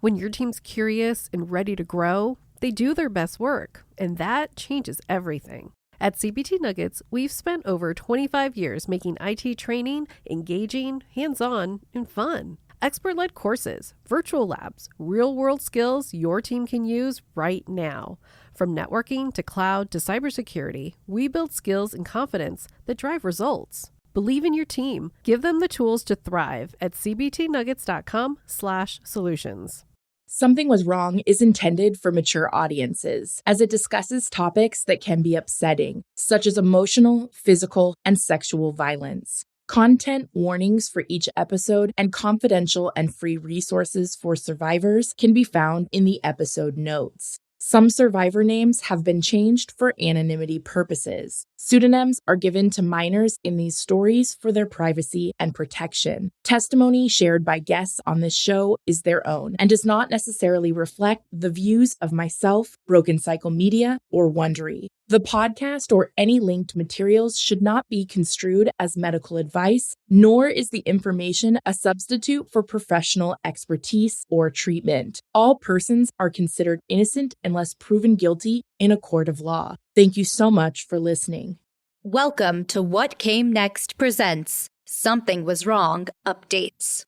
When your team's curious and ready to grow, they do their best work, and that changes everything. At CBT Nuggets, we've spent over 25 years making IT training engaging, hands-on, and fun. Expert-led courses, virtual labs, real-world skills your team can use right now. From networking to cloud to cybersecurity, we build skills and confidence that drive results. Believe in your team. Give them the tools to thrive at cbtnuggets.com/solutions. Something Was Wrong is intended for mature audiences, as it discusses topics that can be upsetting, such as emotional, physical, and sexual violence. Content warnings for each episode and confidential and free resources for survivors can be found in the episode notes. Some survivor names have been changed for anonymity purposes. Pseudonyms are given to minors in these stories for their privacy and protection. Testimony shared by guests on this show is their own and does not necessarily reflect the views of myself, Broken Cycle Media, or Wondery. The podcast or any linked materials should not be construed as medical advice, nor is the information a substitute for professional expertise or treatment. All persons are considered innocent unless proven guilty in a court of law. Thank you so much for listening. Welcome to What Came Next presents Something Was Wrong Updates.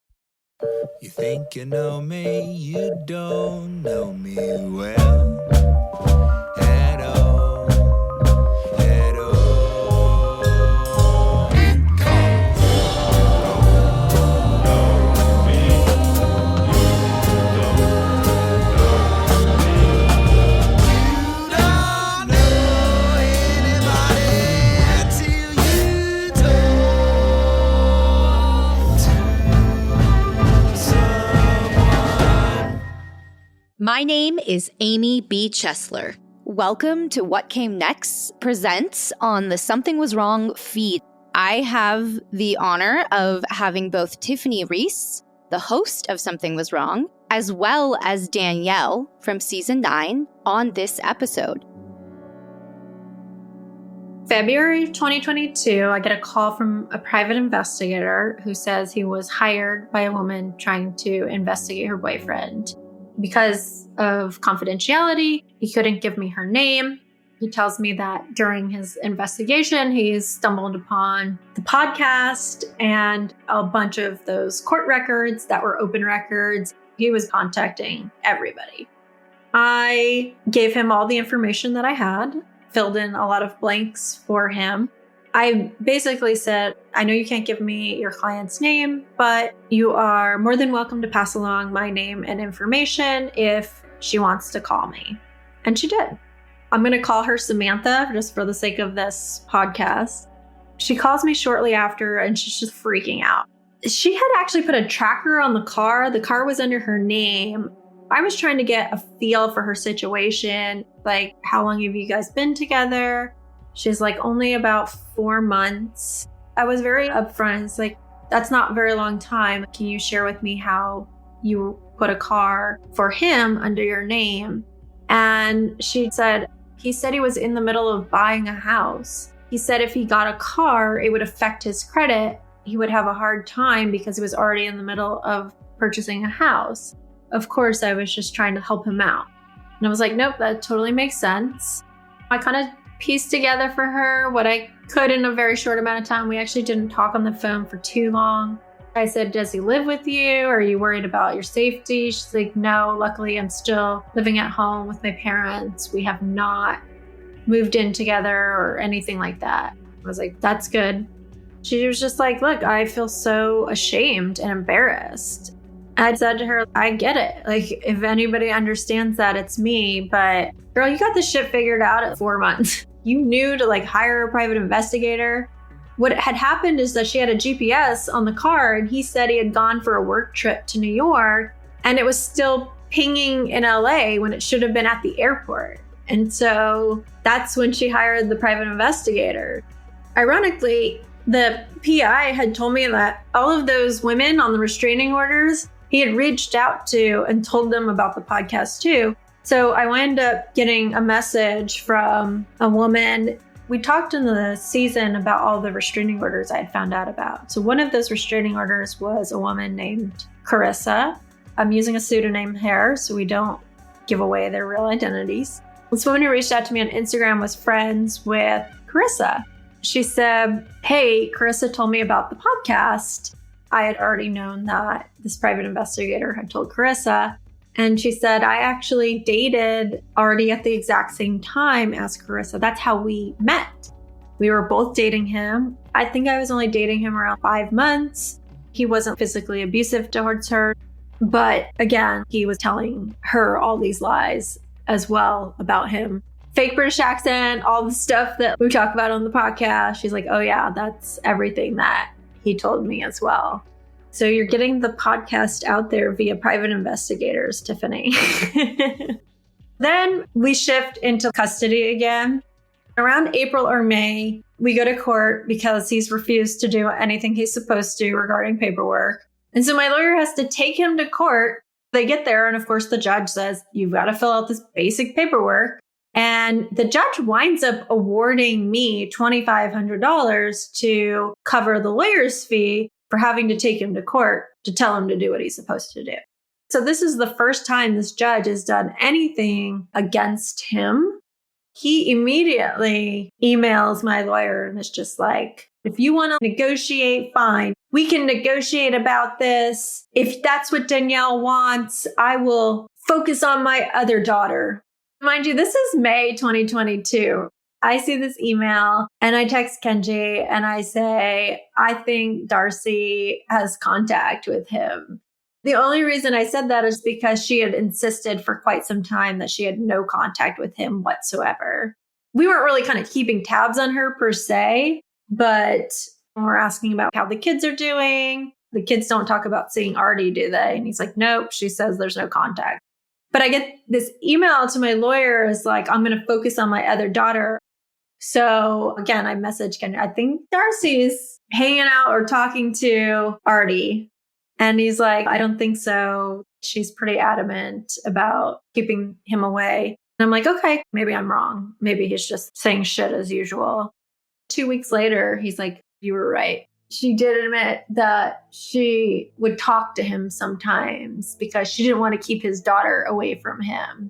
You think you know me, you don't know me well at all, at all. Because you don't know me, you don't know anybody till you talk to someone. My name is Amy B. Chesler. Welcome to What Came Next presents on the Something Was Wrong feed. I have the honor of having both Tiffany Reese, the host of Something Was Wrong, as well as Danielle from season 9 on this episode. February of 2022, I get a call from a private investigator who says he was hired by a woman trying to investigate her boyfriend. Because of confidentiality, he couldn't give me her name. He tells me that during his investigation, he's stumbled upon the podcast and a bunch of those court records that were open records. He was contacting everybody. I gave him all the information that I had, filled in a lot of blanks for him. I basically said, I know you can't give me your client's name, but you are more than welcome to pass along my name and information if she wants to call me. And she did. I'm going to call her Samantha just for the sake of this podcast. She calls me shortly after and she's just freaking out. She had actually put a tracker on the car. The car was under her name. I was trying to get a feel for her situation. Like, how long have you guys been together? She's like, only about 4 months. I was very upfront. It's like, that's not a very long time. Can you share with me how you put a car for him under your name? And she said, he said he was in the middle of buying a house. He said if he got a car, it would affect his credit. He would have a hard time because he was already in the middle of purchasing a house. Of course, I was just trying to help him out. And I was like, nope, that totally makes sense. I kind of pieced together for her what I could in a very short amount of time. We actually didn't talk on the phone for too long. I said, does he live with you? Are you worried about your safety? She's like, no, luckily I'm still living at home with my parents. We have not moved in together or anything like that. I was like, that's good. She was just like, look, I feel so ashamed and embarrassed. I said to her, I get it. Like, if anybody understands that, it's me. But girl, you got this shit figured out at 4 months. You knew to like hire a private investigator. What had happened is that she had a GPS on the car and he said he had gone for a work trip to New York and it was still pinging in LA when it should have been at the airport. And so that's when she hired the private investigator. Ironically, the PI had told me that all of those women on the restraining orders, he had reached out to and told them about the podcast too. So I wound up getting a message from a woman. We talked in the season about all the restraining orders I had found out about. So one of those restraining orders was a woman named Carissa. I'm using a pseudonym here, so we don't give away their real identities. This woman who reached out to me on Instagram was friends with Carissa. She said, hey, Carissa told me about the podcast. I had already known that this private investigator had told Carissa. And she said, I actually dated already at the exact same time as Carissa. That's how we met. We were both dating him. I think I was only dating him around 5 months. He wasn't physically abusive towards her. But again, he was telling her all these lies as well about him. Fake British accent, all the stuff that we talk about on the podcast. She's like, oh yeah, that's everything that he told me as well. So you're getting the podcast out there via private investigators, Tiffany. Then we shift into custody again. Around April or May, we go to court because he's refused to do anything he's supposed to regarding paperwork. And so my lawyer has to take him to court. They get there, and of course the judge says, you've got to fill out this basic paperwork. And the judge winds up awarding me $2,500 to cover the lawyer's fee for having to take him to court to tell him to do what he's supposed to do. So this is the first time this judge has done anything against him. He immediately emails my lawyer and is just like, if you want to negotiate, fine. We can negotiate about this. If that's what Danielle wants, I will focus on my other daughter. Mind you, this is May 2022. I see this email and I text Kenji and I say, I think Darcy has contact with him. The only reason I said that is because she had insisted for quite some time that she had no contact with him whatsoever. We weren't really kind of keeping tabs on her per se, but we're asking about how the kids are doing. The kids don't talk about seeing Artie, do they? And he's like, nope, she says there's no contact. But I get this email to my lawyer is like, I'm going to focus on my other daughter. So again, I messaged Kenji. I think Darcy's hanging out or talking to Artie. And he's like, I don't think so. She's pretty adamant about keeping him away. And I'm like, okay, maybe I'm wrong. Maybe he's just saying shit as usual. 2 weeks later, he's like, you were right. She did admit that she would talk to him sometimes because she didn't want to keep his daughter away from him.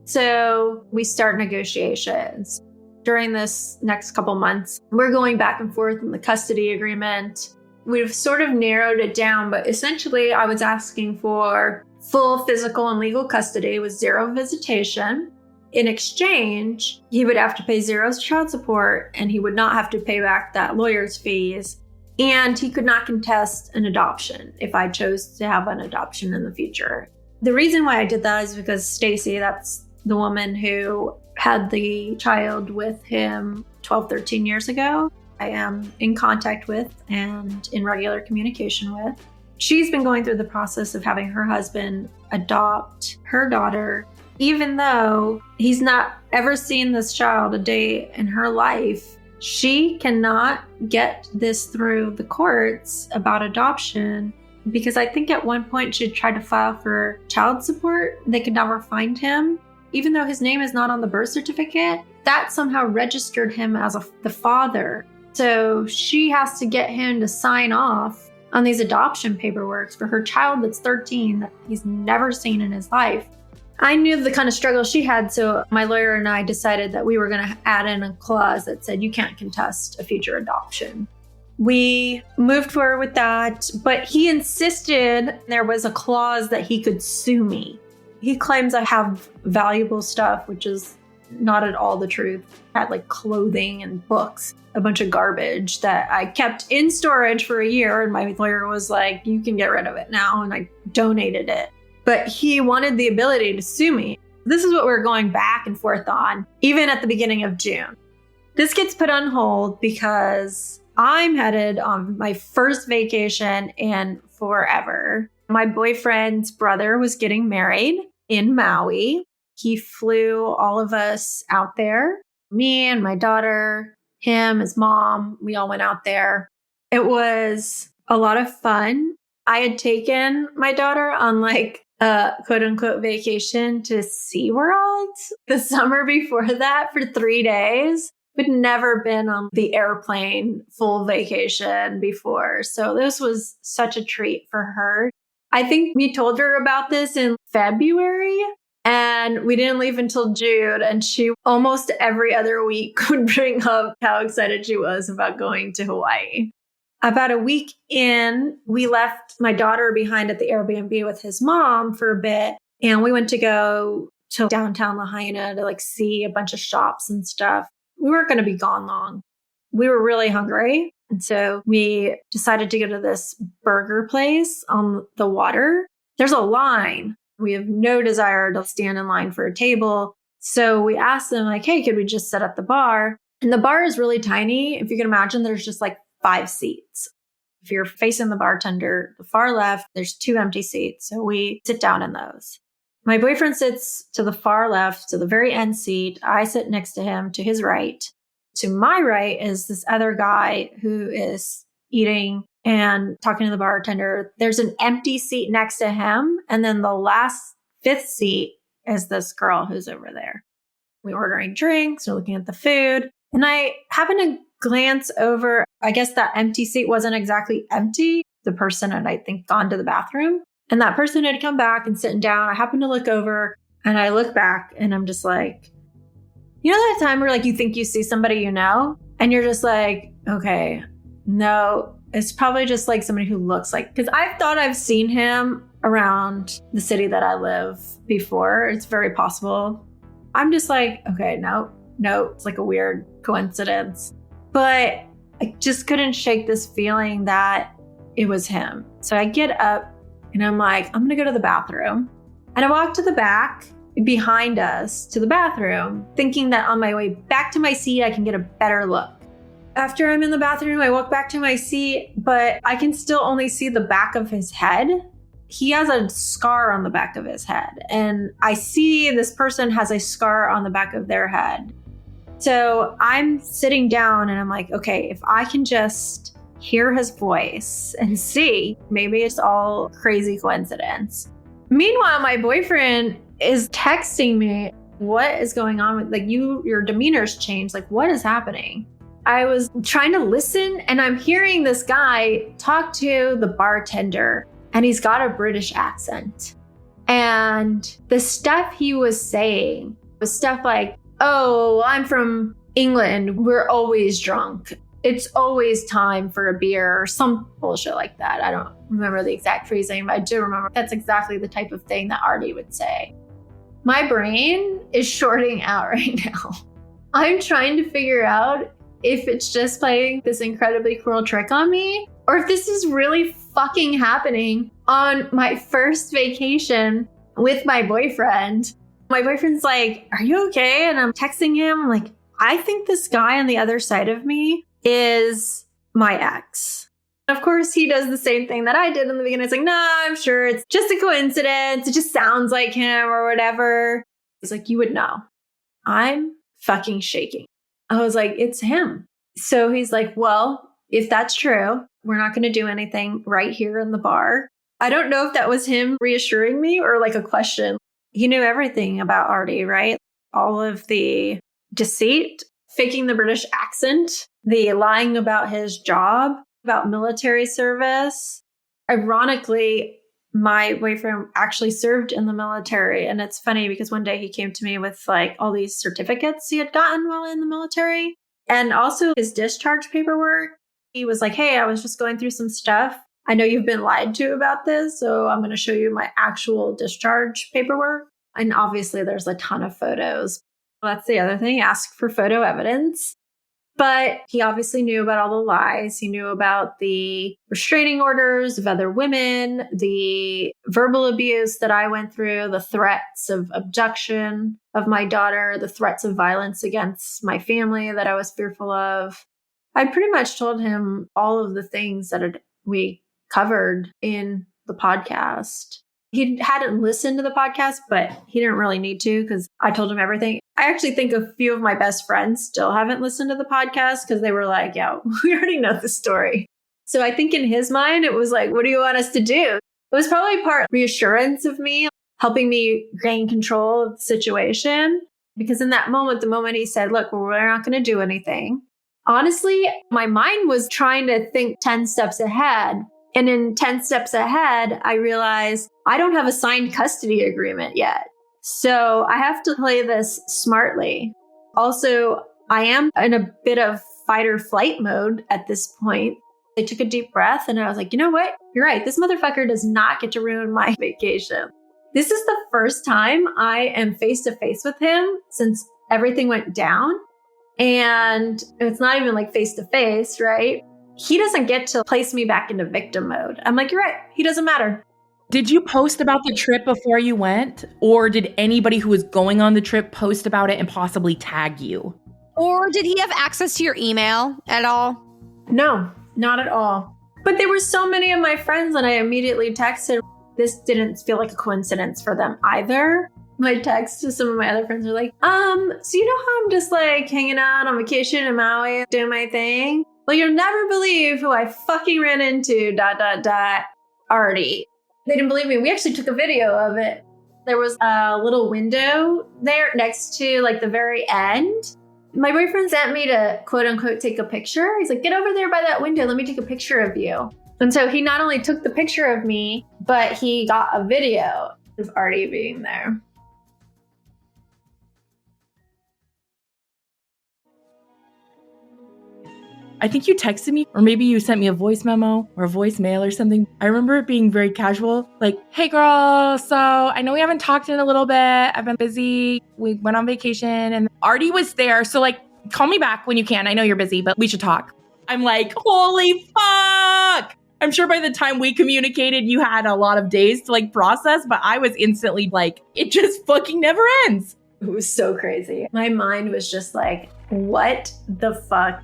So we start negotiations. During this next couple months, we're going back and forth in the custody agreement. We've sort of narrowed it down, but essentially I was asking for full physical and legal custody with 0 visitation. In exchange, he would have to pay 0 child support and he would not have to pay back that lawyer's fees. And he could not contest an adoption if I chose to have an adoption in the future. The reason why I did that is because Stacy, that's the woman who had the child with him 12, 13 years ago, I am in contact with and in regular communication with. She's been going through the process of having her husband adopt her daughter, even though he's not ever seen this child a day in her life. She cannot get this through the courts about adoption because I think at one point she tried to file for child support. They could never find him. Even though his name is not on the birth certificate, that somehow registered him as the father. So she has to get him to sign off on these adoption paperwork for her child that's 13 that he's never seen in his life. I knew the kind of struggle she had, so my lawyer and I decided that we were going to add in a clause that said you can't contest a future adoption. We moved forward with that, but he insisted there was a clause that he could sue me. He claims I have valuable stuff, which is not at all the truth. I had like clothing and books, a bunch of garbage that I kept in storage for a year. And my lawyer was like, you can get rid of it now. And I donated it. But he wanted the ability to sue me. This is what we're going back and forth on, even at the beginning of June. This gets put on hold because I'm headed on my first vacation in forever. My boyfriend's brother was getting married in Maui. He flew all of us out there, me and my daughter, him, his mom. We all went out there. It was a lot of fun. I had taken my daughter on like a quote unquote vacation to SeaWorld the summer before that for 3 days, but never been on the airplane full vacation before. So this was such a treat for her. I think we told her about this in February and we didn't leave until June. And she almost every other week would bring up how excited she was about going to Hawaii. About a week in, we left my daughter behind at the Airbnb with his mom for a bit. And we went to go to downtown Lahaina to see a bunch of shops and stuff. We weren't going to be gone long. We were really hungry. And so we decided to go to this burger place on the water. There's a line. We have no desire to stand in line for a table. So we asked them hey, could we just sit at the bar? And the bar is really tiny. If you can imagine, there's just 5 seats. If you're facing the bartender, the far left, there's 2 empty seats. So we sit down in those. My boyfriend sits to the far left, to the very end seat. I sit next to him to his right. To my right is this other guy who is eating and talking to the bartender. There's an empty seat next to him. And then the last 5th seat is this girl who's over there. We're ordering drinks, we're looking at the food. And I happen to glance over. I guess that empty seat wasn't exactly empty. The person had, I think, gone to the bathroom. And that person had come back and sitting down. I happened to look over and I look back and I'm just you know that time where you think you see somebody you know? And you're just okay, no, it's probably just somebody who looks because I thought I've seen him around the city that I live before. It's very possible. I'm just okay, no, it's a weird coincidence. But I just couldn't shake this feeling that it was him. So I get up and I'm I'm going to go to the bathroom. And I walk to the back behind us to the bathroom, thinking that on my way back to my seat, I can get a better look. After I'm in the bathroom, I walk back to my seat, but I can still only see the back of his head. He has a scar on the back of his head. And I see this person has a scar on the back of their head. So I'm sitting down and I'm okay, if I can just hear his voice and see, maybe it's all crazy coincidence. Meanwhile, my boyfriend is texting me, what is going on with your demeanor's changed. What is happening? I was trying to listen and I'm hearing this guy talk to the bartender and he's got a British accent. And the stuff he was saying was stuff oh, I'm from England. We're always drunk. It's always time for a beer or some bullshit like that. I don't remember the exact phrasing, but I do remember that's exactly the type of thing that Artie would say. My brain is shorting out right now. I'm trying to figure out if it's just playing this incredibly cruel trick on me or if this is really fucking happening on my first vacation with my boyfriend. My boyfriend's are you okay? And I'm texting him I think this guy on the other side of me is my ex. Of course, he does the same thing that I did in the beginning. It's no, I'm sure it's just a coincidence. It just sounds like him or whatever. He's you would know. I'm fucking shaking. I was it's him. So he's well, if that's true, we're not going to do anything right here in the bar. I don't know if that was him reassuring me or a question. He knew everything about Artie, right? All of the deceit, faking the British accent, the lying about his job, about military service. Ironically, my boyfriend actually served in the military. And it's funny because one day he came to me with all these certificates he had gotten while in the military and also his discharge paperwork. He was hey, I was just going through some stuff. I know you've been lied to about this, so I'm going to show you my actual discharge paperwork. And obviously there's a ton of photos. Well, that's the other thing, ask for photo evidence. But he obviously knew about all the lies. He knew about the restraining orders of other women, the verbal abuse that I went through, the threats of abduction of my daughter, the threats of violence against my family that I was fearful of. I pretty much told him all of the things that we covered in the podcast. He hadn't listened to the podcast, but he didn't really need to because I told him everything. I actually think a few of my best friends still haven't listened to the podcast because they were yeah, we already know the story. So I think in his mind, it was what do you want us to do? It was probably part reassurance of me, helping me gain control of the situation. Because in that moment, the moment he said, look, we're not going to do anything. Honestly, my mind was trying to think 10 steps ahead. And in 10 steps ahead, I realized I don't have a signed custody agreement yet. So I have to play this smartly. Also, I am in a bit of fight or flight mode at this point. I took a deep breath and I was like, you know what? You're right. This motherfucker does not get to ruin my vacation. This is the first time I am face to face with him since everything went down. And it's not even like face to face, right? He doesn't get to place me back into victim mode. I'm like, you're right. He doesn't matter. Did you post about the trip before you went? Or did anybody who was going on the trip post about it and possibly tag you? Or did he have access to your email at all? No, not at all. But there were so many of my friends that I immediately texted. This didn't feel like a coincidence for them either. My text to some of my other friends are like, so you know how I'm just like hanging out on vacation in Maui, doing my thing? Well, you'll never believe who I fucking ran into, ... Artie. They didn't believe me. We actually took a video of it. There was a little window there next to like the very end. My boyfriend sent me to quote unquote take a picture. He's like, get over there by that window. Let me take a picture of you. And so he not only took the picture of me, but he got a video of Artie being there. I think you texted me, or maybe you sent me a voice memo or a voicemail or something. I remember it being very casual, like, hey girl, so I know we haven't talked in a little bit. I've been busy. We went on vacation and Artie was there. So like, call me back when you can. I know you're busy, but we should talk. I'm like, holy fuck. I'm sure by the time we communicated, you had a lot of days to like process, but I was instantly like, it just fucking never ends. It was so crazy. My mind was just like, what the fuck?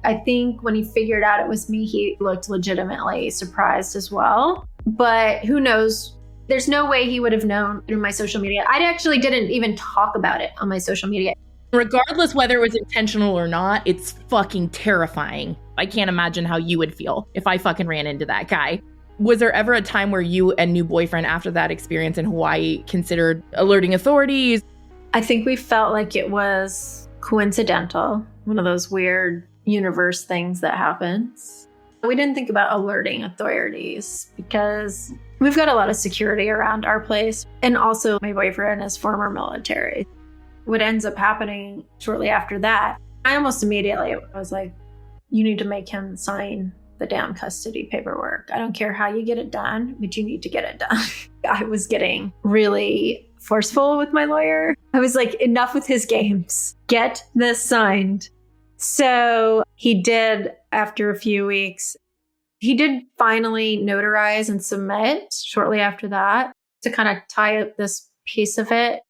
I think when he figured out it was me, he looked legitimately surprised as well. But who knows? There's no way he would have known through my social media. I actually didn't even talk about it on my social media. Regardless whether it was intentional or not, it's fucking terrifying. I can't imagine how you would feel if I fucking ran into that guy. Was there ever a time where you and new boyfriend after that experience in Hawaii considered alerting authorities? I think we felt like it was coincidental, one of those weird universe things that happens. We didn't think about alerting authorities because we've got a lot of security around our place. And also my boyfriend is former military. What ends up happening shortly after that, I almost immediately was like, you need to make him sign the damn custody paperwork. I don't care how you get it done, but you need to get it done. I was getting really forceful with my lawyer. I was like, enough with his games. Get this signed. So he did, after a few weeks, he did finally notarize and submit shortly after that to kind of tie up this piece of it.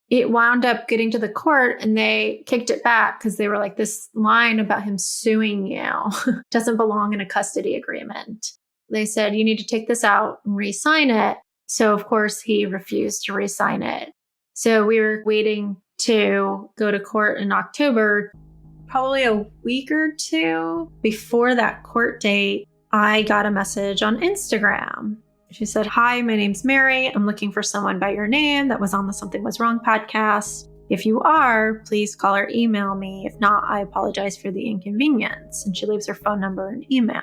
It wound up getting to the court and they kicked it back because they were like, this line about him suing you doesn't belong in a custody agreement. They said, you need to take this out and re-sign it. So of course he refused to re-sign it. So we were waiting to go to court in October. Probably a week or two before that court date, I got a message on Instagram. She said, hi, my name's Mary. I'm looking for someone by your name that was on the Something Was Wrong podcast. If you are, please call or email me. If not, I apologize for the inconvenience. And she leaves her phone number and email.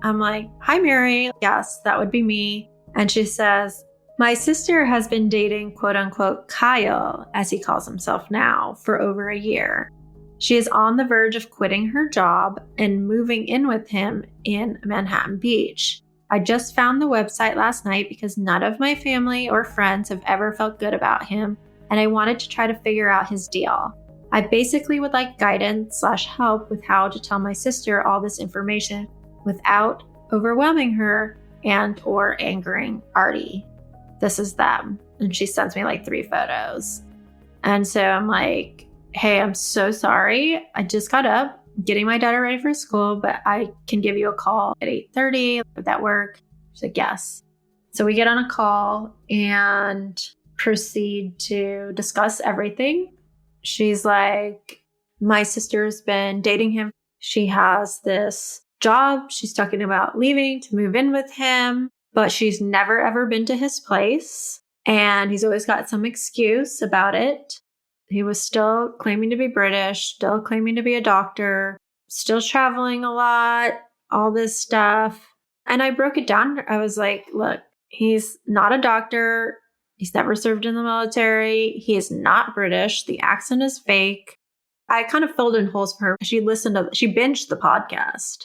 I'm like, hi, Mary. Yes, that would be me. And she says, my sister has been dating, quote unquote, Kyle, as he calls himself now, for over a year. She is on the verge of quitting her job and moving in with him in Manhattan Beach. I just found the website last night because none of my family or friends have ever felt good about him, and I wanted to try to figure out his deal. I basically would like guidance/help with how to tell my sister all this information without overwhelming her and or angering Artie. This is them. And she sends me like 3 photos. And so I'm like, hey, I'm so sorry. I just got up getting my daughter ready for school, but I can give you a call at 8:30. Would that work? She's like, yes. So we get on a call and proceed to discuss everything. She's like, my sister's been dating him. She has this job. She's talking about leaving to move in with him, but she's never ever been to his place. And he's always got some excuse about it. He was still claiming to be British, still claiming to be a doctor, still traveling a lot, all this stuff. And I broke it down. I was like, look, he's not a doctor. He's never served in the military. He is not British. The accent is fake. I kind of filled in holes for her. She binged the podcast.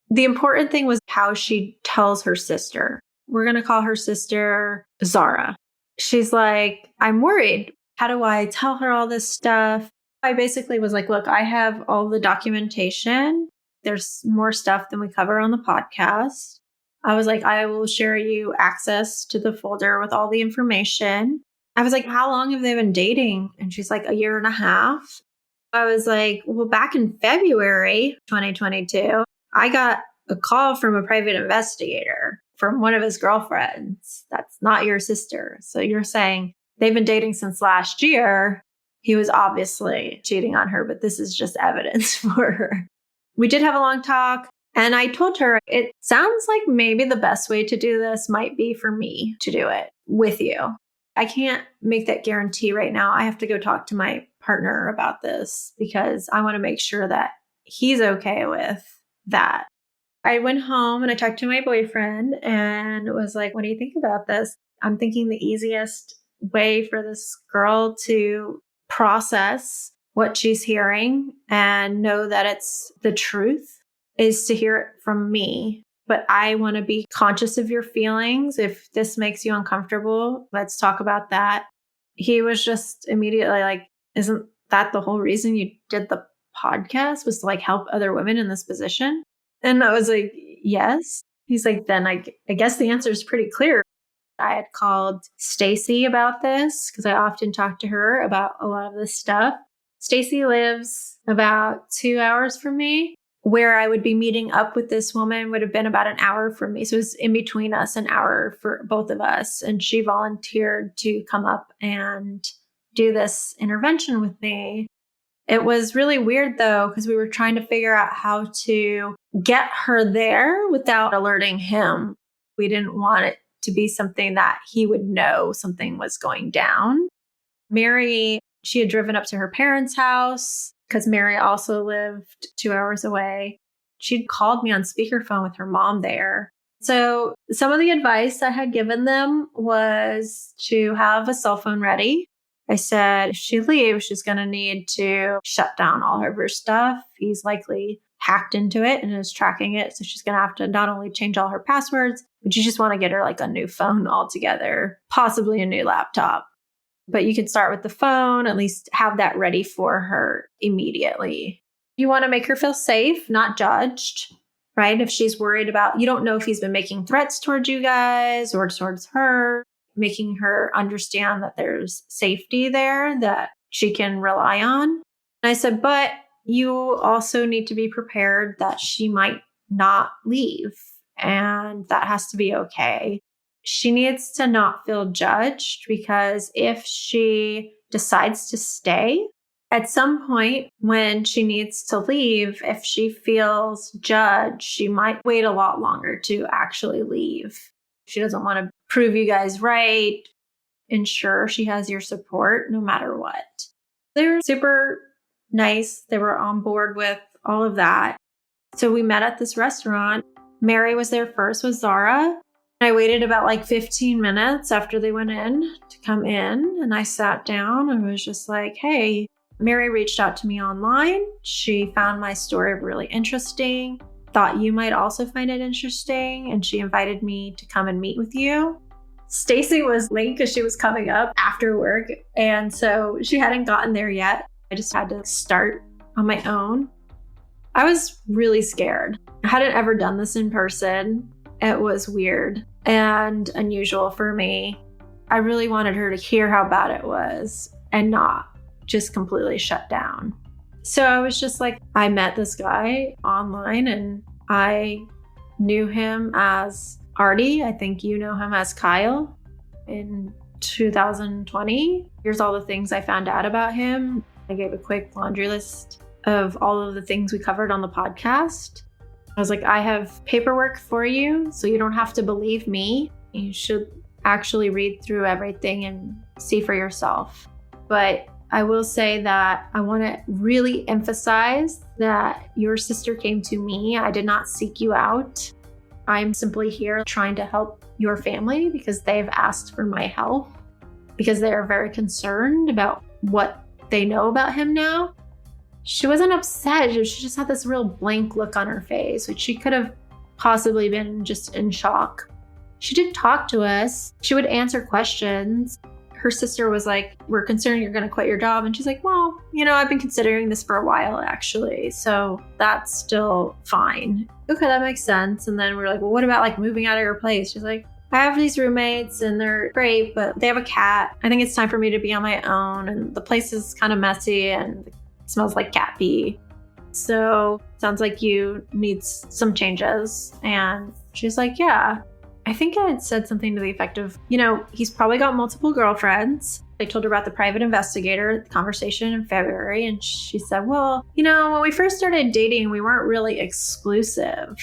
The important thing was how she tells her sister. We're going to call her sister Zara. She's like, I'm worried. How do I tell her all this stuff? I basically was like, look, I have all the documentation. There's more stuff than we cover on the podcast. I was like, I will share you access to the folder with all the information. I was like, how long have they been dating? And she's like, 1.5 years. I was like, well, back in February 2022, I got a call from a private investigator from one of his girlfriends. That's not your sister. So you're saying they've been dating since last year. He was obviously cheating on her, but this is just evidence for her. We did have a long talk. And I told her, it sounds like maybe the best way to do this might be for me to do it with you. I can't make that guarantee right now. I have to go talk to my partner about this because I want to make sure that he's okay with that. I went home and I talked to my boyfriend and was like, what do you think about this? I'm thinking the easiest way for this girl to process what she's hearing and know that it's the truth is to hear it from me. But I want to be conscious of your feelings. If this makes you uncomfortable, let's talk about that. He was just immediately like, isn't that the whole reason you did the podcast, was to like help other women in this position? And I was like, yes. He's like, then I guess the answer is pretty clear. I had called Stacy about this because I often talk to her about a lot of this stuff. Stacy lives about 2 hours from me. Where I would be meeting up with this woman would have been about 1 hour from me. So it was in between us, 1 hour for both of us. And she volunteered to come up and do this intervention with me. It was really weird though, because we were trying to figure out how to get her there without alerting him. We didn't want it to be something that he would know something was going down. Mary, she had driven up to her parents' house because Mary also lived 2 hours away. She'd called me on speakerphone with her mom there. So some of the advice I had given them was to have a cell phone ready. I said, if she leaves, she's going to need to shut down all of her stuff. He's likely hacked into it and is tracking it. So she's going to have to not only change all her passwords, but you just want to get her like a new phone altogether, possibly a new laptop. But you can start with the phone, at least have that ready for her immediately. You want to make her feel safe, not judged, right? If she's worried about, you don't know if he's been making threats towards you guys or towards her, making her understand that there's safety there that she can rely on. And I said, but you also need to be prepared that she might not leave, and that has to be okay. She needs to not feel judged because if she decides to stay, at some point when she needs to leave, if she feels judged, she might wait a lot longer to actually leave. She doesn't want to prove you guys right. Ensure she has your support no matter what. They were super nice. They were on board with all of that. So we met at this restaurant. Mary was there first with Zara. I waited about like 15 minutes after they went in to come in, and I sat down and was just like, hey, Mary reached out to me online. She found my story really interesting, thought you might also find it interesting, and she invited me to come and meet with you. Stacy was late because she was coming up after work, and so she hadn't gotten there yet. I just had to start on my own. I was really scared. I hadn't ever done this in person. It was weird and unusual for me. I really wanted her to hear how bad it was and not just completely shut down. So I was just like, I met this guy online and I knew him as Artie. I think you know him as Kyle. In 2020, here's all the things I found out about him. I gave a quick laundry list of all of the things we covered on the podcast. I was like, I have paperwork for you, so you don't have to believe me. You should actually read through everything and see for yourself. But I will say that I want to really emphasize that your sister came to me. I did not seek you out. I'm simply here trying to help your family because they've asked for my help, because they are very concerned about what they know about him now. She wasn't upset. She just had this real blank look on her face, which she could have possibly been just in shock. She did talk to us. She would answer questions. Her sister was like, we're concerned you're going to quit your job. And she's like, well, I've been considering this for a while, actually. So that's still fine. Okay, that makes sense. And then we were like, well, what about like moving out of your place? She's like, I have these roommates and they're great, but they have a cat. I think it's time for me to be on my own. And the place is kind of messy and it smells like cat pee. So sounds like you need some changes. And she's like, yeah. I think I had said something to the effect of, he's probably got multiple girlfriends. I told her about the private investigator conversation in February. And she said, well, when we first started dating, we weren't really exclusive.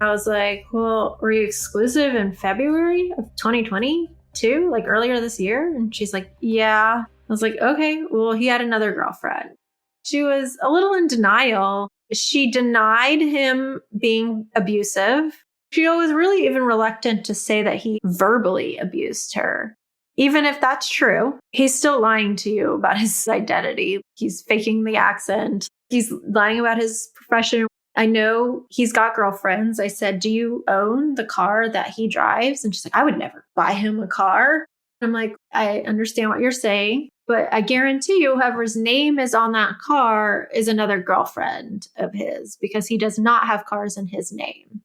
I was like, well, were you exclusive in February of 2022, like earlier this year? And she's like, yeah. I was like, okay, well, he had another girlfriend. She was a little in denial. She denied him being abusive. She was really even reluctant to say that he verbally abused her. Even if that's true, he's still lying to you about his identity. He's faking the accent. He's lying about his profession. I know he's got girlfriends. I said, do you own the car that he drives? And she's like, I would never buy him a car. I'm like, I understand what you're saying, but I guarantee you whoever's name is on that car is another girlfriend of his because he does not have cars in his name.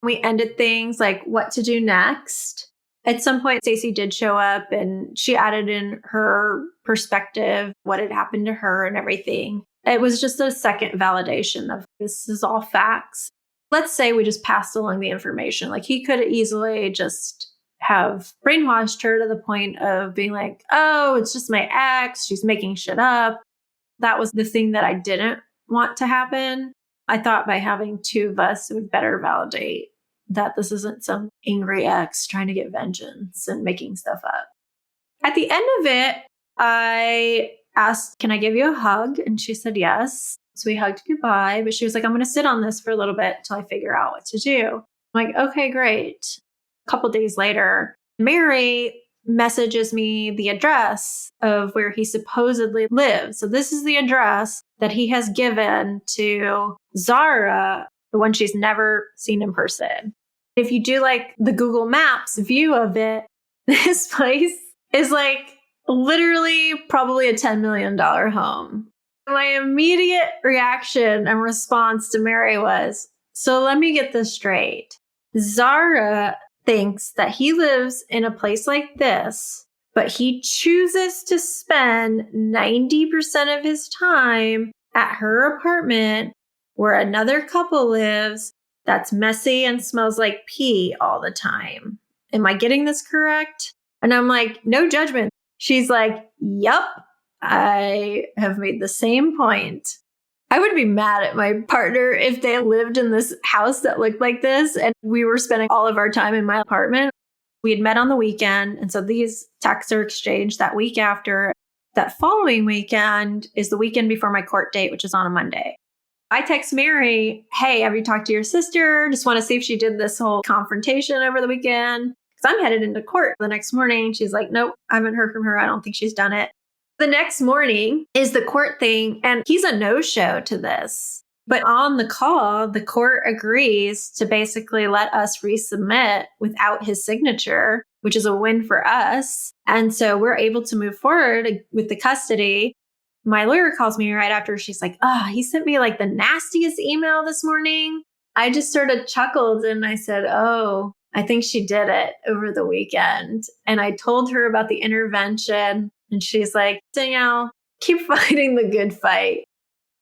We ended things like what to do next. At some point, Stacey did show up and she added in her perspective, what had happened to her and everything. It was just a second validation of this is all facts. Let's say we just passed along the information. Like he could easily just have brainwashed her to the point of being like, oh, it's just my ex. She's making shit up. That was the thing that I didn't want to happen. I thought by having two of us, it would better validate that this isn't some angry ex trying to get vengeance and making stuff up. At the end of it, I asked, can I give you a hug? And she said yes. So we hugged goodbye, but she was like, I'm going to sit on this for a little bit until I figure out what to do. I'm like, okay, great. A couple days later, Mary messages me the address of where he supposedly lives. So this is the address that he has given to Zara, the one she's never seen in person. If you do like the Google Maps view of it, this place is like literally probably a $10 million home. My immediate reaction and response to Mary was, so let me get this straight. Zara thinks that he lives in a place like this, but he chooses to spend 90% of his time at her apartment where another couple lives that's messy and smells like pee all the time. Am I getting this correct? And I'm like, no judgment. She's like, yup, I have made the same point. I would be mad at my partner if they lived in this house that looked like this and we were spending all of our time in my apartment. We had met on the weekend. And so these texts are exchanged that week after. That following weekend is the weekend before my court date, which is on a Monday. I text Mary, hey, have you talked to your sister? Just want to see if she did this whole confrontation over the weekend. Because I'm headed into court the next morning. She's like, nope, I haven't heard from her. I don't think she's done it. The next morning is the court thing, and he's a no-show to this. But on the call, the court agrees to basically let us resubmit without his signature, which is a win for us. And so we're able to move forward with the custody. My lawyer calls me right after. She's like, oh, he sent me like the nastiest email this morning. I just sort of chuckled and I said, oh, I think she did it over the weekend. And I told her about the intervention. And she's like, Danielle, keep fighting the good fight.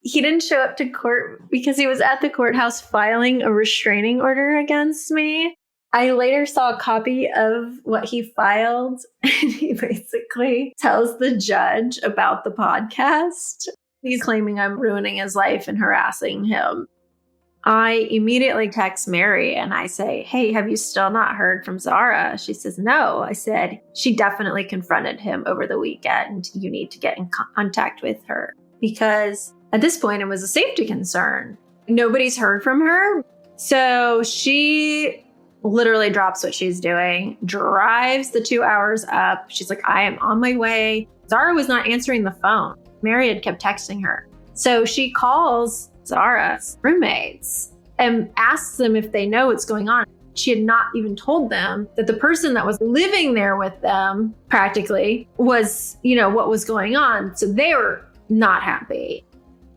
He didn't show up to court because he was at the courthouse filing a restraining order against me. I later saw a copy of what he filed, and he basically tells the judge about the podcast. He's claiming I'm ruining his life and harassing him. I immediately text Mary and I say, hey, have you still not heard from Zara? She says, no. I said, she definitely confronted him over the weekend. You need to get in contact with her. Because at this point, it was a safety concern. Nobody's heard from her. So she literally drops what she's doing, drives the 2 hours up. She's like, I am on my way. Zara was not answering the phone. Mary had kept texting her. So she calls Zara's roommates and asks them if they know what's going on. She had not even told them that the person that was living there with them practically was, what was going on. So they were not happy.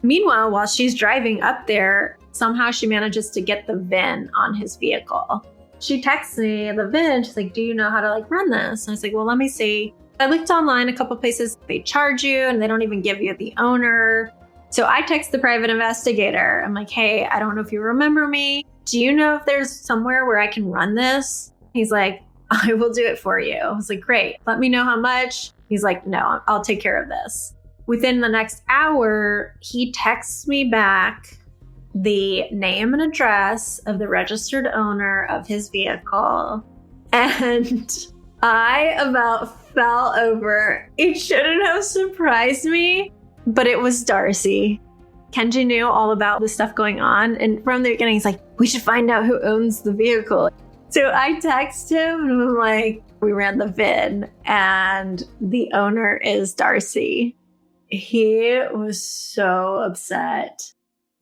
Meanwhile, while she's driving up there, somehow she manages to get the VIN on his vehicle. She texts me the VIN. She's like, do you know how to run this? And I was like, well, let me see. I looked online a couple places. They charge you and they don't even give you the owner. So I text the private investigator. I'm like, hey, I don't know if you remember me. Do you know if there's somewhere where I can run this? He's like, I will do it for you. I was like, great. Let me know how much. He's like, no, I'll take care of this. Within the next hour, he texts me back the name and address of the registered owner of his vehicle. And I about fell over. It shouldn't have surprised me, but it was Darcy. Kenji knew all about the stuff going on. And from the beginning, he's like, we should find out who owns the vehicle. So I text him and I'm like, we ran the VIN and the owner is Darcy. He was so upset.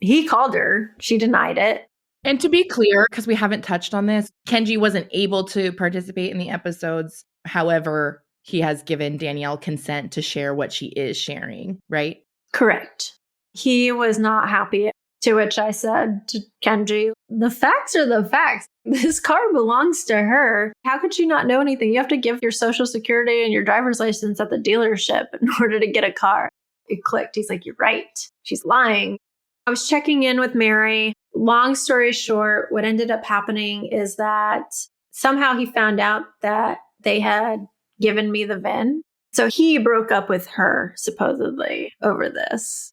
He called her. She denied it. And to be clear, because we haven't touched on this, Kenji wasn't able to participate in the episodes. However, he has given Danielle consent to share what she is sharing, right? Correct. He was not happy, to which I said to Kenji, the facts are the facts. This car belongs to her. How could she not know anything? You have to give your social security and your driver's license at the dealership in order to get a car. It clicked. He's like, you're right. She's lying. I was checking in with Mary. Long story short, what ended up happening is that somehow he found out that they had given me the VIN. So he broke up with her, supposedly, over this.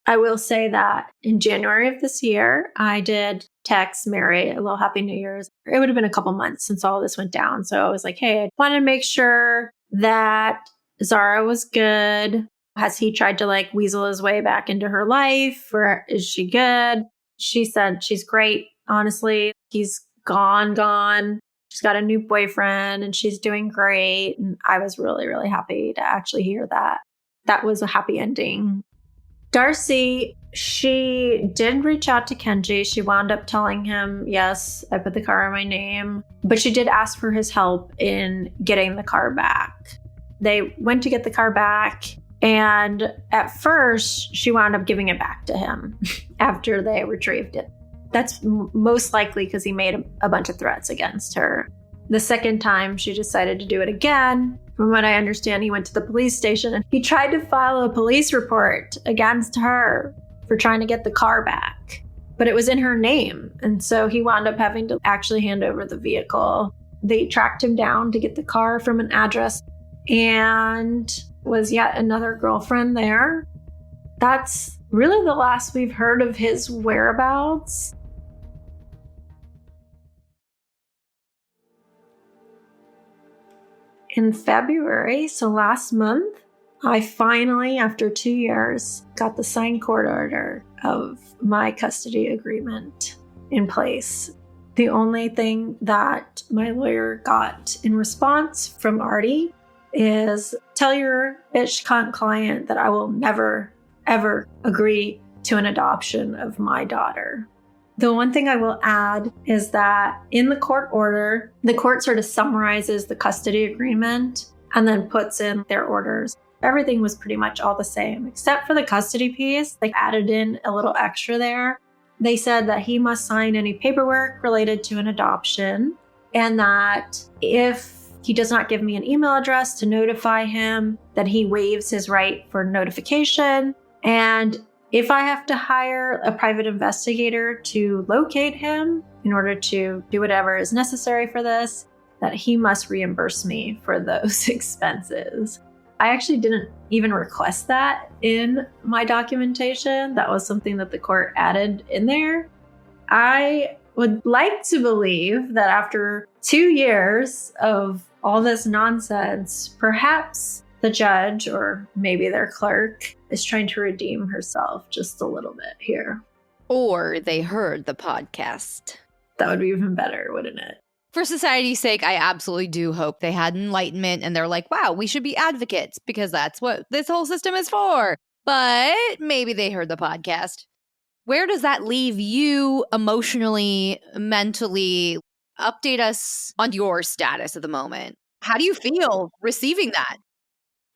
I will say that in January of this year, I did text Mary a little Happy New Year's. It would have been a couple months since all this went down. So I was like, hey, I wanted to make sure that Zara was good. Has he tried to weasel his way back into her life, or is she good? She said she's great. Honestly, he's gone. She's got a new boyfriend and she's doing great. And I was really, really happy to actually hear that. That was a happy ending. Darcy, she did reach out to Kenji. She wound up telling him, yes, I put the car in my name, but she did ask for his help in getting the car back. They went to get the car back. And at first, she wound up giving it back to him after they retrieved it. That's most likely because he made a bunch of threats against her. The second time, she decided to do it again. From what I understand, he went to the police station and he tried to file a police report against her for trying to get the car back. But it was in her name. And so he wound up having to actually hand over the vehicle. They tracked him down to get the car from an address and was yet another girlfriend there. That's really the last we've heard of his whereabouts. In February, so last month, I finally, after 2 years, got the signed court order of my custody agreement in place. The only thing that my lawyer got in response from Artie is, tell your bitch cunt client that I will never, ever agree to an adoption of my daughter. The one thing I will add is that in the court order, the court sort of summarizes the custody agreement and then puts in their orders. Everything was pretty much all the same, except for the custody piece. They added in a little extra there. They said that he must sign any paperwork related to an adoption, and that if he does not give me an email address to notify him, that he waives his right for notification. And if I have to hire a private investigator to locate him in order to do whatever is necessary for this, that he must reimburse me for those expenses. I actually didn't even request that in my documentation. That was something that the court added in there. I would like to believe that after 2 years of all this nonsense, perhaps the judge or maybe their clerk is trying to redeem herself just a little bit here. Or they heard the podcast. That would be even better, wouldn't it? For society's sake, I absolutely do hope they had enlightenment and they're like, wow, we should be advocates because that's what this whole system is for. But maybe they heard the podcast. Where does that leave you emotionally, mentally? Update us on your status at the moment. How do you feel receiving that?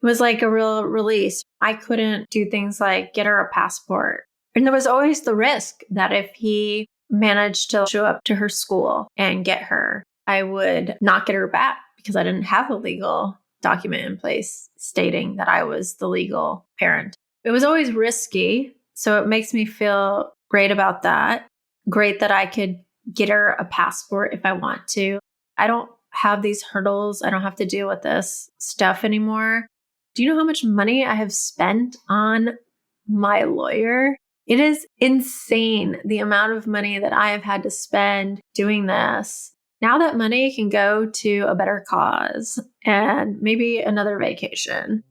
It was like a real release. I couldn't do things like get her a passport. And there was always the risk that if he managed to show up to her school and get her, I would not get her back because I didn't have a legal document in place stating that I was the legal parent. It was always risky. So it makes me feel great about that. Great that I could get her a passport if I want to. I don't have these hurdles. I don't have to deal with this stuff anymore. Do you know how much money I have spent on my lawyer? It is insane the amount of money that I have had to spend doing this. Now that money can go to a better cause and maybe another vacation.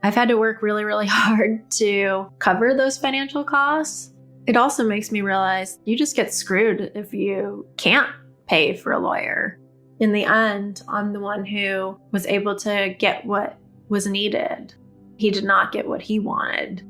I've had to work really, really hard to cover those financial costs. It also makes me realize you just get screwed if you can't pay for a lawyer. In the end, I'm the one who was able to get what was needed. He did not get what he wanted.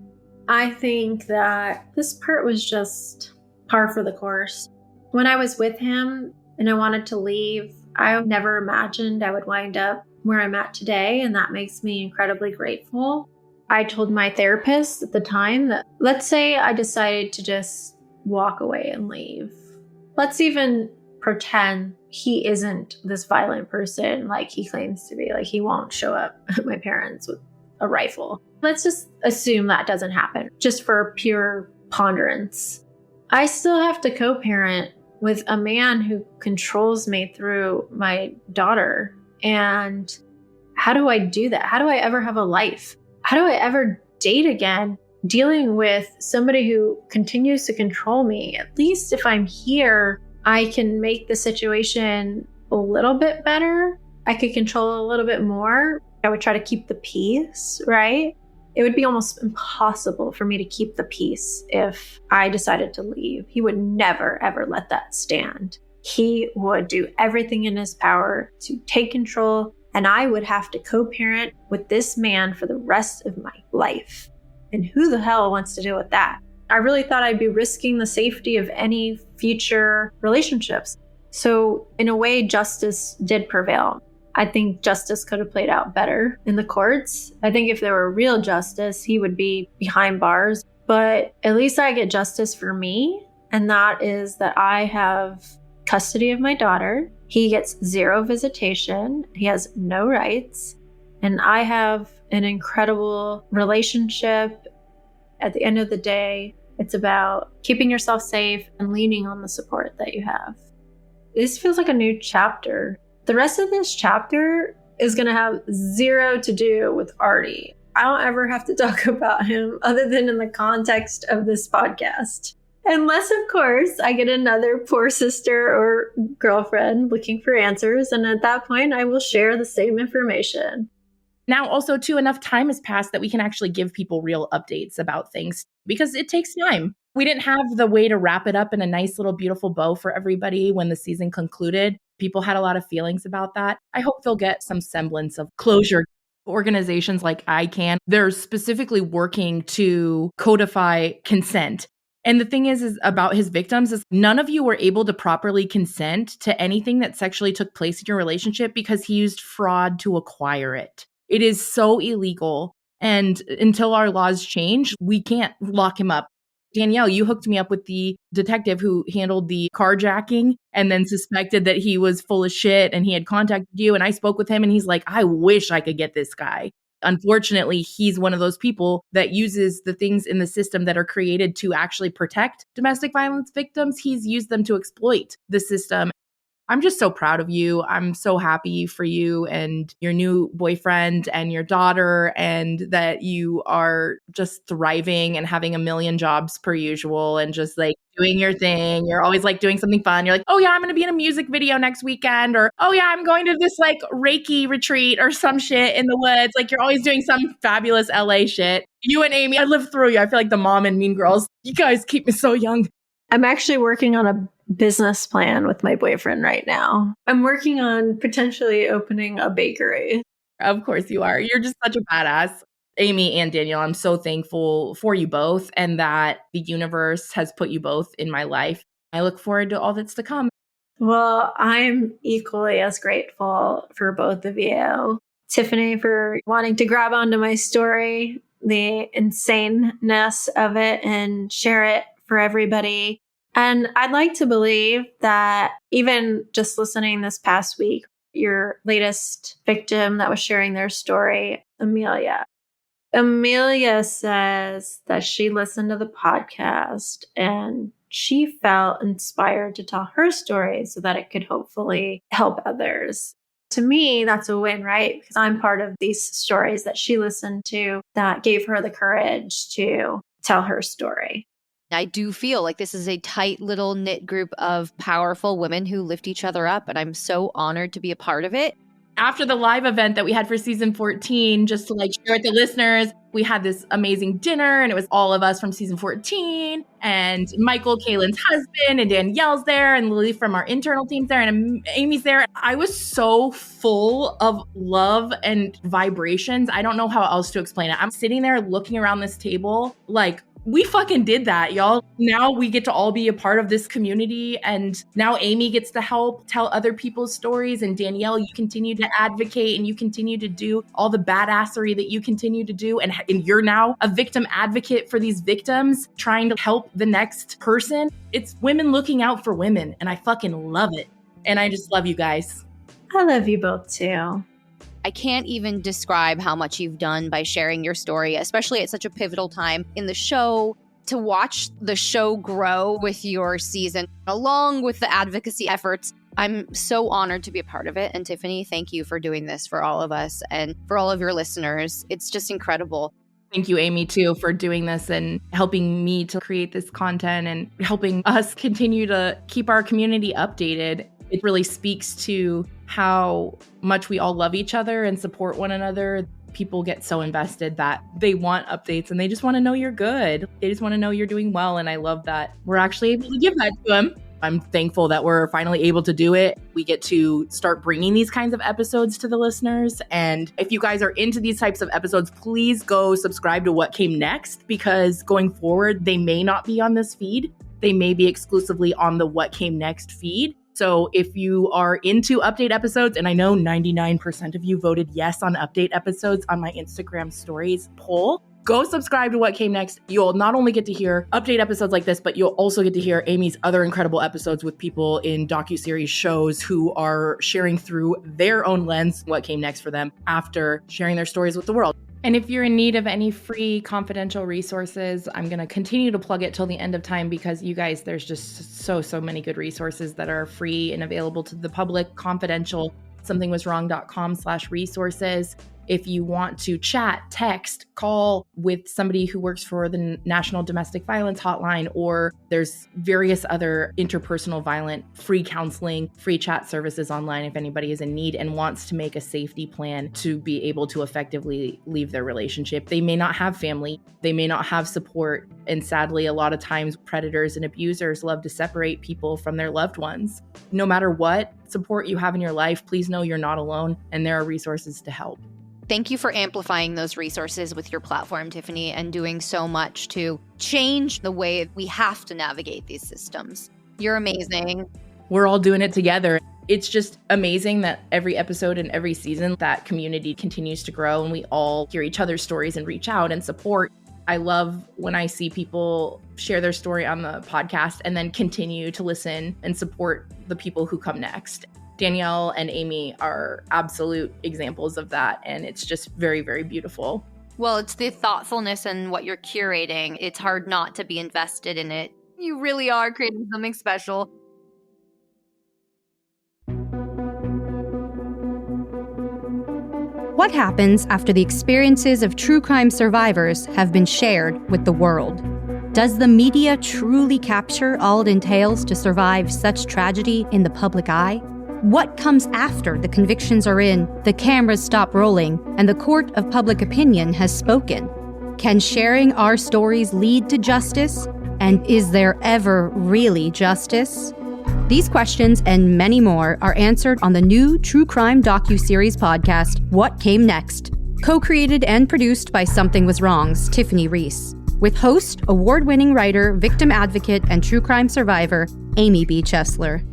I think that this part was just par for the course. When I was with him and I wanted to leave, I never imagined I would wind up where I'm at today, and that makes me incredibly grateful. I told my therapist at the time that let's say I decided to just walk away and leave. Let's even pretend he isn't this violent person like he claims to be. Like he won't show up at my parents with a rifle. Let's just assume that doesn't happen, just for pure ponderance. I still have to co-parent with a man who controls me through my daughter. And how do I do that? How do I ever have a life? How do I ever date again? Dealing with somebody who continues to control me. At least if I'm here, I can make the situation a little bit better. I could control a little bit more. I would try to keep the peace, right? It would be almost impossible for me to keep the peace if I decided to leave. He would never, ever let that stand. He would do everything in his power to take control, and I would have to co-parent with this man for the rest of my life. And who the hell wants to deal with that? I really thought I'd be risking the safety of any future relationships. So in a way, justice did prevail. I think justice could have played out better in the courts. I think if there were real justice, he would be behind bars. But at least I get justice for me. And that is that I have custody of my daughter. He gets 0 visitation. He has no rights. And I have an incredible relationship. At the end of the day, it's about keeping yourself safe and leaning on the support that you have. This feels like a new chapter. The rest of this chapter is going to have 0 to do with Artie. I don't ever have to talk about him other than in the context of this podcast. Unless, of course, I get another poor sister or girlfriend looking for answers. And at that point, I will share the same information. Now, also, too, enough time has passed that we can actually give people real updates about things because it takes time. We didn't have the way to wrap it up in a nice little beautiful bow for everybody when the season concluded. People had a lot of feelings about that. I hope they'll get some semblance of closure. Organizations like ICANN, they're specifically working to codify consent. And the thing is about his victims is none of you were able to properly consent to anything that sexually took place in your relationship because he used fraud to acquire it. It is so illegal. And until our laws change, we can't lock him up. Danielle, you hooked me up with the detective who handled the carjacking and then suspected that he was full of shit and he had contacted you. And I spoke with him and he's like, I wish I could get this guy. Unfortunately, he's one of those people that uses the things in the system that are created to actually protect domestic violence victims. He's used them to exploit the system. I'm just so proud of you. I'm so happy for you and your new boyfriend and your daughter, and that you are just thriving and having a million jobs per usual and just like doing your thing. You're always like doing something fun. You're like, oh yeah, I'm going to be in a music video next weekend, or oh yeah, I'm going to this like Reiki retreat or some shit in the woods. Like you're always doing some fabulous LA shit. You and Amy, I live through you. I feel like the mom in Mean Girls. You guys keep me so young. I'm actually working on a business plan with my boyfriend right now. I'm working on potentially opening a bakery. Of course you are. You're just such a badass. Amy and Danielle, I'm so thankful for you both and that the universe has put you both in my life. I look forward to all that's to come. Well, I'm equally as grateful for both of you. Tiffany, for wanting to grab onto my story, the insaneness of it, and share it for everybody. And I'd like to believe that even just listening this past week, your latest victim that was sharing their story, Amelia says that she listened to the podcast and she felt inspired to tell her story so that it could hopefully help others. To me, that's a win, right? Because I'm part of these stories that she listened to that gave her the courage to tell her story. I do feel like this is a tight little knit group of powerful women who lift each other up, and I'm so honored to be a part of it. After the live event that we had for season 14, just to share with the listeners, we had this amazing dinner and it was all of us from season 14 and Michael, Kaylin's husband, and Danielle's there and Lily from our internal team's there and Amy's there. I was so full of love and vibrations. I don't know how else to explain it. I'm sitting there looking around this table we fucking did that, y'all. Now we get to all be a part of this community. And now Amy gets to help tell other people's stories. And Danielle, you continue to advocate and you continue to do all the badassery that you continue to do. And you're now a victim advocate for these victims, trying to help the next person. It's women looking out for women. And I fucking love it. And I just love you guys. I love you both too. I can't even describe how much you've done by sharing your story, especially at such a pivotal time in the show. To watch the show grow with your season, along with the advocacy efforts, I'm so honored to be a part of it. And Tiffany, thank you for doing this for all of us and for all of your listeners. It's just incredible. Thank you, Amy, too, for doing this and helping me to create this content and helping us continue to keep our community updated. It really speaks to how much we all love each other and support one another. People get so invested that they want updates and they just want to know you're good. They just want to know you're doing well. And I love that we're actually able to give that to them. I'm thankful that we're finally able to do it. We get to start bringing these kinds of episodes to the listeners. And if you guys are into these types of episodes, please go subscribe to What Came Next, because going forward, they may not be on this feed. They may be exclusively on the What Came Next feed. So if you are into update episodes, and I know 99% of you voted yes on update episodes on my Instagram stories poll, go subscribe to What Came Next. You'll not only get to hear update episodes like this, but you'll also get to hear Amy's other incredible episodes with people in docuseries shows who are sharing through their own lens what came next for them after sharing their stories with the world. And if you're in need of any free confidential resources, I'm going to continue to plug it till the end of time, because you guys, there's just so many good resources that are free and available to the public, confidential, somethingwaswrong.com/resources. If you want to chat, text, call with somebody who works for the National Domestic Violence Hotline, or there's various other interpersonal violent free counseling, free chat services online if anybody is in need and wants to make a safety plan to be able to effectively leave their relationship. They may not have family, they may not have support, and sadly, a lot of times predators and abusers love to separate people from their loved ones. No matter what support you have in your life, please know you're not alone and there are resources to help. Thank you for amplifying those resources with your platform, Tiffany, and doing so much to change the way we have to navigate these systems. You're amazing. We're all doing it together. It's just amazing that every episode and every season, that community continues to grow and we all hear each other's stories and reach out and support. I love when I see people share their story on the podcast and then continue to listen and support the people who come next. Danielle and Amy are absolute examples of that, and it's just very, very beautiful. Well, it's the thoughtfulness and what you're curating. It's hard not to be invested in it. You really are creating something special. What happens after the experiences of true crime survivors have been shared with the world? Does the media truly capture all it entails to survive such tragedy in the public eye? What comes after the convictions are in, the cameras stop rolling, and the court of public opinion has spoken? Can sharing our stories lead to justice? And is there ever really justice? These questions and many more are answered on the new true crime docuseries podcast, What Came Next, co-created and produced by Something Was Wrong's Tiffany Reese, with host, award-winning writer, victim advocate, and true crime survivor, Amy B. Chesler.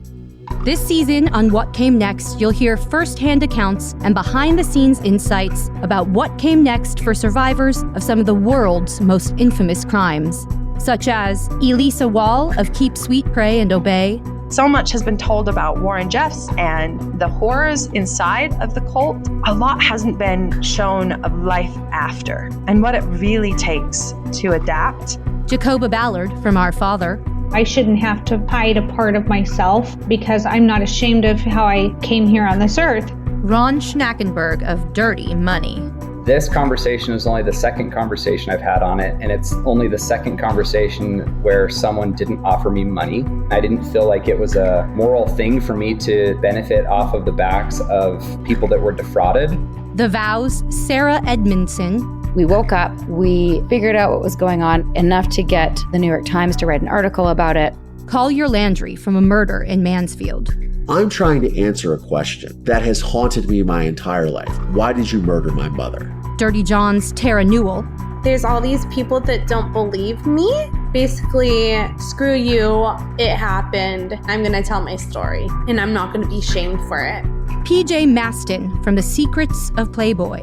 This season on What Came Next, you'll hear first-hand accounts and behind-the-scenes insights about what came next for survivors of some of the world's most infamous crimes, such as Elisa Wall of Keep Sweet, Pray, and Obey. So much has been told about Warren Jeffs and the horrors inside of the cult. A lot hasn't been shown of life after and what it really takes to adapt. Jacoba Ballard from Our Father. I shouldn't have to hide a part of myself because I'm not ashamed of how I came here on this earth. Ron Schnackenberg of Dirty Money. This conversation is only the second conversation I've had on it, and it's only the second conversation where someone didn't offer me money. I didn't feel like it was a moral thing for me to benefit off of the backs of people that were defrauded. The Vow's Sarah Edmondson. We woke up, we figured out what was going on, enough to get the New York Times to write an article about it. Collier Landry from a murder in Mansfield. I'm trying to answer a question that has haunted me my entire life. Why did you murder my mother? Dirty John's Tara Newell. There's all these people that don't believe me. Basically, screw you, it happened. I'm gonna tell my story, and I'm not gonna be shamed for it. PJ Maston from The Secrets of Playboy.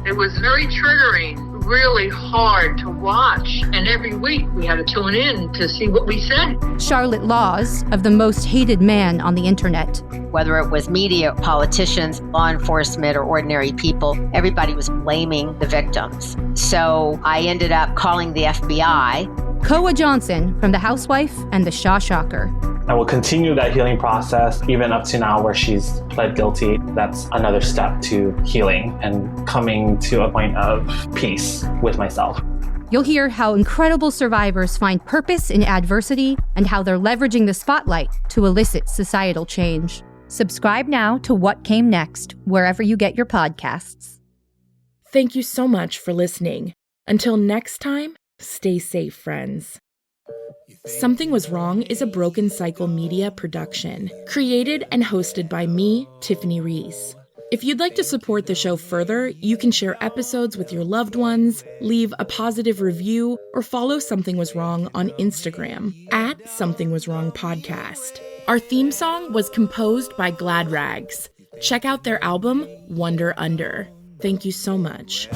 It was very triggering, really hard to watch. And every week we had to tune in to see what we said. Charlotte Laws of The Most Hated Man on the Internet. Whether it was media, politicians, law enforcement, or ordinary people, everybody was blaming the victims. So I ended up calling the FBI. Koa Johnson from The Housewife and The Shaw Shocker. I will continue that healing process even up to now where she's pled guilty. That's another step to healing and coming to a point of peace with myself. You'll hear how incredible survivors find purpose in adversity and how they're leveraging the spotlight to elicit societal change. Subscribe now to What Came Next, wherever you get your podcasts. Thank you so much for listening. Until next time, stay safe, friends. Something Was Wrong is a Broken Cycle Media production, created and hosted by me, Tiffany Reese. If you'd like to support the show further, you can share episodes with your loved ones, leave a positive review, or follow Something Was Wrong on Instagram at Something Was Wrong Podcast. Our theme song was composed by Glad Rags. Check out their album, Wonder Under. Thank you so much.